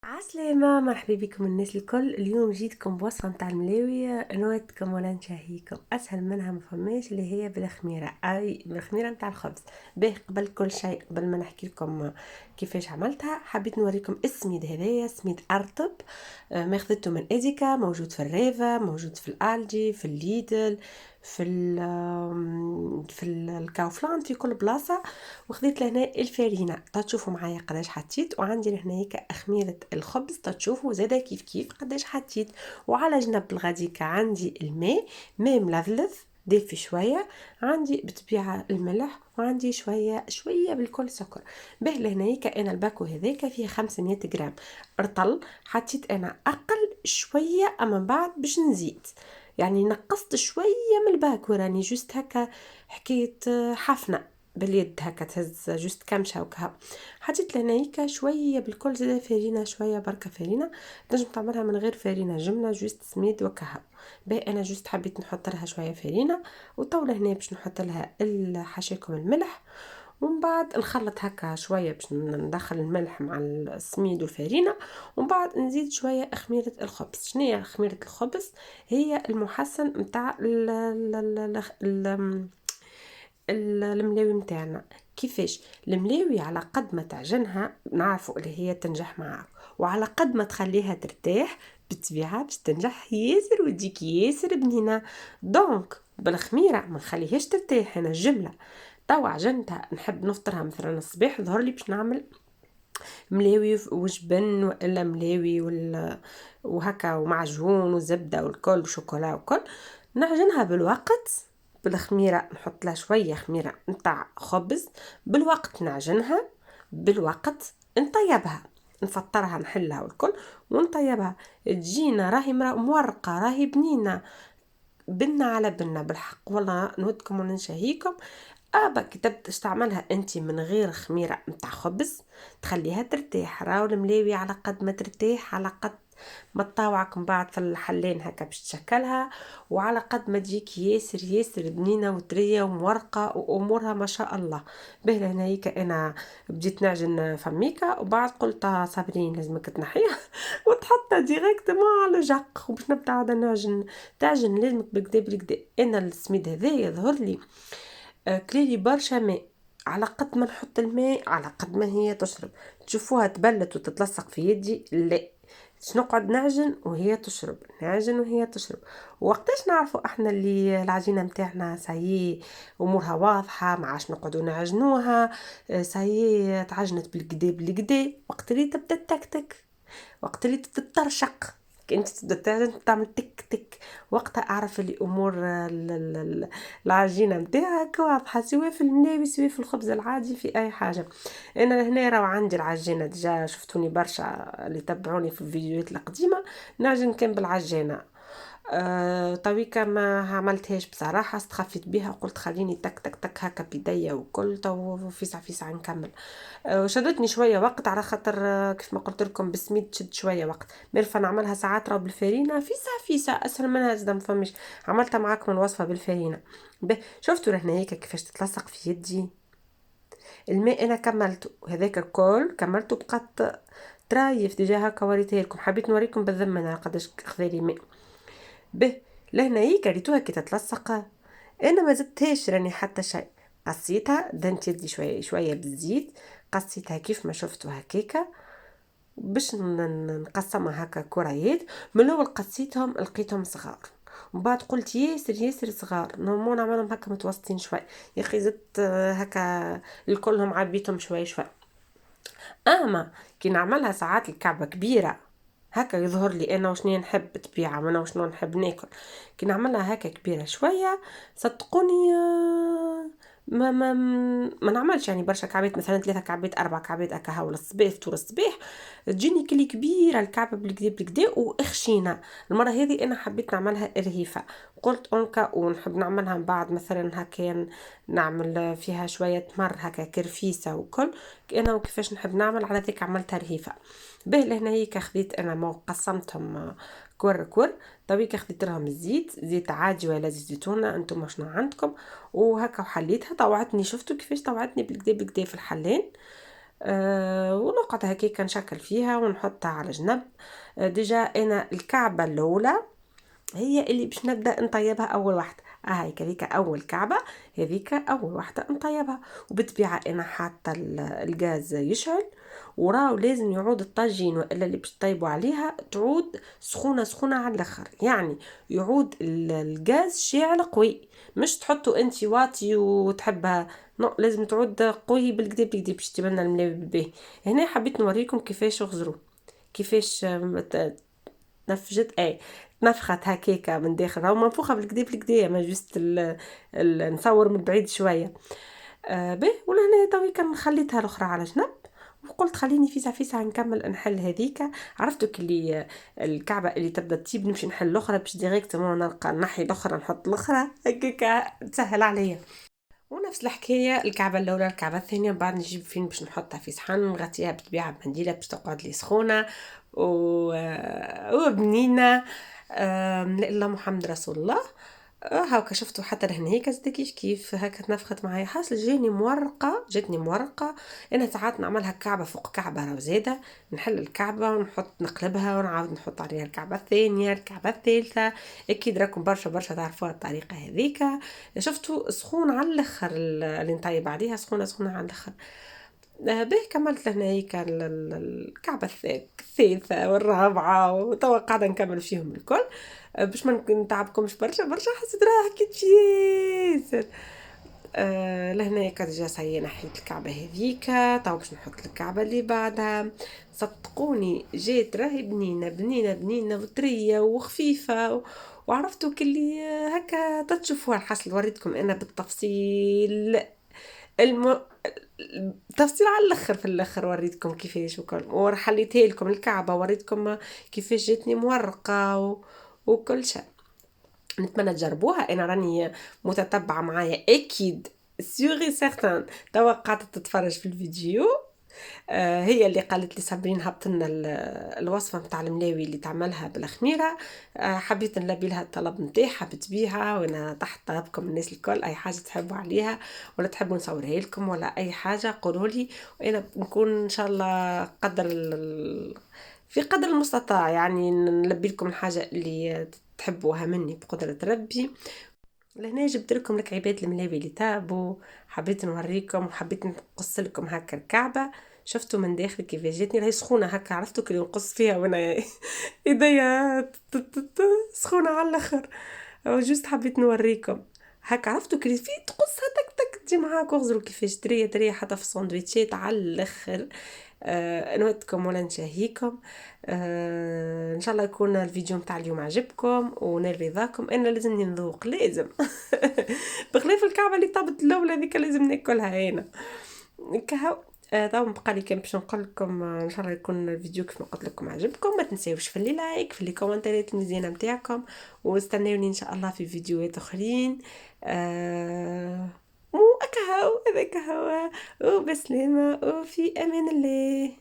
عسلامة، مرحبا بكم الناس الكل. اليوم جيتكم بوصفة متاع الملاوية نواتكم ولا نشهيكم. اسهل منها مفماش، اللي هي بالخميرة، اي بالخميرة متاع الخبز. باهي قبل كل شيء، قبل ما نحكي لكم كيفاش عملتها، حبيت نوريكم السميد. هذايا سميد ارطب، ما خذته من اديكا، موجود في الريفة، موجود في الالجي، في الليدل، في الكاوفلان، في كل بلاصة. وخذيت لهنا الفارينة، تشوفوا معايا قداش حطيت. وعندي لهنا هيك خميرة الخبز، تشوفوا زادا كيف قداش حطيت. وعلى جنب الغديكة عندي الماء، ماء ملذلذ دافي شويه. عندي بطبيعه الملح، وعندي شويه بالكل سكر. به لهنايك انا الباكو هذاك فيه 500 غرام رطل. حطيت انا اقل شويه، اما بعد باش نزيد، يعني نقصت شويه من الباكو، راني جوست هكا حكيت حفنه باليد هكا، تهز جوست كمشه وكها. حطيت لهنايك شويه بالكل زي فرينه، شويه بركه فرينه. تنجم تعملها من غير فرينه، جمله جوست سميد وكها. باهي انا جوست حبيت نحط لها شويه فرينه. وطاوله هنا باش نحط لها حشيكم الملح. ومن بعد نخلط هكا شويه باش ندخل الملح مع السميد والفرينه. ومن بعد نزيد شويه خميره الخبز. شنو هي خميره الخبز؟ هي المحسن نتاع الملاوي متاعنا. كيفاش الملاوي؟ على قد ما تعجنها نعرفوا اللي هي تنجح معك، وعلى قد ما تخليها ترتاح بالطبيعه باش تنجح ياسر وتجيك ياسر بنينه. دونك بالخميره ما نخليهاش ترتاح. انا الجمله توا عجنتها، نحب نفطرها مثلا الصباح، ظهر لي باش نعمل ملاوي وجبن، والا ملاوي وهكا ومعجون وزبده والكل وشوكولا وكل. نعجنها بالوقت بالخميره، نحط لها شويه خميره نتاع خبز بالوقت، نعجنها بالوقت، نطيبها، نفطرها، نحلها والكل ونطيبها. تجينا راهي مورقه، راهي بنينه، بنة على بنة بالحق. والله نودكم وننشهيكم. كي تبدا تستعملها انت من غير خميره نتاع خبز، تخليها ترتاح. راهو الملاوي على قد ما ترتاح، على قد ما تطاوعك من بعد في الحلين هكا باش تشكلها، وعلى قد ما تجيك ياسر ياسر بنينه وطريه ومورقه وامورها ما شاء الله. به هنايا انا بديت نعجن فميكا، وبعد قلت صابرين لازمك تنحيها وتحطها ديريكتومون على جق، وباش نبدا عاد نعجن. تعجن لازمك بالكدا بالكدا. انا السميد هذا يظهر لي كليلي برشا ماء. على قد ما نحط الماء على قد ما هي تشرب. تشوفوها تبلت وتتلصق في يدي؟ لا، نقعد نعجن وهي تشرب، نعجن وهي تشرب. وقتاش نعرفوا احنا اللي العجينه متاعنا سايي امورها واضحه، ما عادش نقعدوا نعجنوها؟ سايي تعجنت بالكدا بالكدا. وقت اللي تبدا تكتك، وقت اللي تترشق، انت تبدا تعمل تك تك، وقتها اعرف اللي امور العجينه نتاعك واضحه، سواء في الملاوي سواء في الخبز العادي في اي حاجه. انا هنا راه عندي العجينه ديجا، شفتوني برشا اللي تبعوني في الفيديوهات القديمه نعجن كان بالعجينه. طويكا ما عملتهاش بصراحة، استخفيت بها وقلت خليني تك تك تك هكا بيديا وكل تو في ساعة نكمل. شدتني شوية وقت على خاطر كيف ما قلت لكم بالسميد تشد شوية وقت. ميرفا نعملها ساعات راه بالفارينة في ساعة اسهل منها زاد مفمش. عملتها معاكم الوصفة بالفارينة. شفتوا هنا هيك كيفاش تتلصق في يدي. الماء انا كملته هذاك الكل، كملته بقات ترايف ديجا هكا، وريتها لكم، حبيت نوريكم بالذمة انا قداش خذالي ماء. به لهنا هي كريتوها كي تتلصق. انا ما زدتهاش راني حتى شيء، قصيتها دهنت يدي شويه شويه بالزيت، قصيتها كيف ما شفتوا هكاكا باش نقسمها هكا كريات. من الاول قصيتهم لقيتهم صغار، ومن بعد قلت ياسر ياسر صغار، نورمال نعملهم هكا متوسطين شوي. يا اخي زدت هكا الكلهم عبيتهم شوي شوي. اما كي نعملها ساعات الكعبة كبيرة هكا يظهر لي انا وشنو نحب طبيعة، وانا وشنو نحب ناكل. كي نعملها هكا كبيرة شوية، صدقوني ما نعملش يعني برشا كعبات، مثلا 3 كعبات 4 كعبات هكا هاو الصباح فطور الصباح. تجيني كلي كبيرة الكعبة بالكدا بالكدا وخشينة. المرة هذه انا حبيت نعملها رهيفة، قلت انكا ونحب نعملها من بعد مثلا هكا نعمل فيها شوية تمر هكا كرفيسة وكل. انا وكيفاش نحب نعمل على ذيك عملتها رهيفه. به لهنا هيك خذيت انا ما قسمتهم كور كور. طويك خذيت لهم الزيت، زيت عادي ولا زيت زيتونه انتم شنو عندكم، وهكا وحليتها. طوعتني، شفتوا كيفاش طوعتني بالكدا بالكدا في الحلين. ونقعد هكاك نشكل فيها ونحطها على جنب. ديجا انا الكعبه الاولى هي اللي باش نبدا نطيبها اول واحده. هاي هذيك اول كعبه، هذيك اول واحده نطيبها. وبالطبيعه انا حاطه الغاز يشعل، وراو لازم يعود الطاجين والا اللي باش طيبوا عليها تعود سخونه سخونه على الاخر، يعني يعود الغاز شاعل قوي، مش تحطوا انت واطي وتحبها، نو لازم تعود قوي بالكدا بالكدا باش تبان الملاوي بالباهي. هنا حبيت نوريكم كيفاش اغزروا، كيفاش نفجت نفخت هكاكا من داخل، راهو منفوخه بالكدا بالكدا، ما جوست نصور من بعيد شويه. به ولا هنا توي كان خليتها الاخرى على جنب، وقلت خليني فيسع فيسع نكمل نحل هذيك. عرفتوا كلي الكعبه اللي تبدا تطيب نمشي نحل الاخرى باش ديريكتومون نلقى نحي الاخرى نحط الاخرى هكاكا تسهل عليا. ونفس الحكايه الكعبه الاولى الكعبه الثانيه، بعد نجيب فين باش نحطها في صحن نغطيها بالطبيعه بمنديله باش تقعد لي سخونه وبنينه. لا الا محمد رسول الله. هاكا شفتوا حتى لهنا هيك زاد كيف هكا تنفخت معايا، حاصل جاتني مورقه. انا ساعات نعملها كعبه فوق كعبه، راه زاده نحل الكعبه ونحط نقلبها ونعاود نحط عليها الكعبه الثانيه الكعبه الثالثه. اكيد راكم برشا برشا تعرفوها الطريقه هذيك. شفتوا سخون على الاخر اللي نطيب عليها سخونه سخونه على الاخر. به كملت لهنا هيك الكعبة الثالثة والرابعة، وتوا قاعدة نكمل فيهم الكل. باش ما نتعبكمش برشا برشا، حسيت راح حكيت في ياسر. لهنا هيك ديجا صاي نحيت الكعبة هذيك، توا باش نحط الكعبة اللي بعدها. صدقوني جات راهي بنينة بنينة بنينة وطرية وخفيفة، وعرفتوا كلي هكا تشوفوها. الحصل وريتكم انا بالتفصيل التفصيل على الاخر، في الاخر وريتكم كيفاش وكل، وحليتها لكم الكعبه وريتكم كيفاش جاتني مورقه وكل شيء. نتمنى تجربوها، انا راني متتبعه معايا اكيد سيغي سيغتان. توا قاعده تتفرج في الفيديو. هي اللي قالت لي صابرين هبط لنا الوصفه نتاع الملاوي اللي تعملها بالخميره. حبيت نلبي لها الطلب نتاعها بتبيها، وانا تحت طلبكم الناس الكل اي حاجه تحبوا عليها ولا تحبوا نصورها لكم ولا اي حاجه قولوا لي، وانا نكون ان شاء الله قدر في قدر المستطاع يعني نلبي لكم الحاجه اللي تحبوها مني بقدره ربي. لهنا جبت لكم الكعيبات الملاوي اللي تابوا، حبيت نوريكم وحبيت نقص لكم هكا الكعبه. شفتوا من داخل كيف جاتني راهي سخونه هكا، عرفتوا كي نقص فيها وانا ايديا سخونه على الاخر. جوست حبيت نوريكم هكا، عرفتوا كي في تقصها تك تك تجي معاك وغزروا كيفاش تريه تريه حتى في السندويتشات على الاخر. نودكم ولا نشاهيكم. ان شاء الله يكون الفيديو متاع اليوم عجبكم ونال رضاكم. انا لازمني نذوق لازم بخلاف الكعبه اللي طابت الاولى هذيك لازم ناكلها هنا كهو. طبعا بقى لي كان باش نقول لكم ان شاء الله يكون الفيديو كيف ما قلت لكم عجبكم. ما تنساوش في لي لايك في لي كومنتات المزيانه نتاعكم، واستناوني ان شاء الله في فيديوهات اخرين. مو اكهو هذاك هو، وبسلامه وفي امان الله.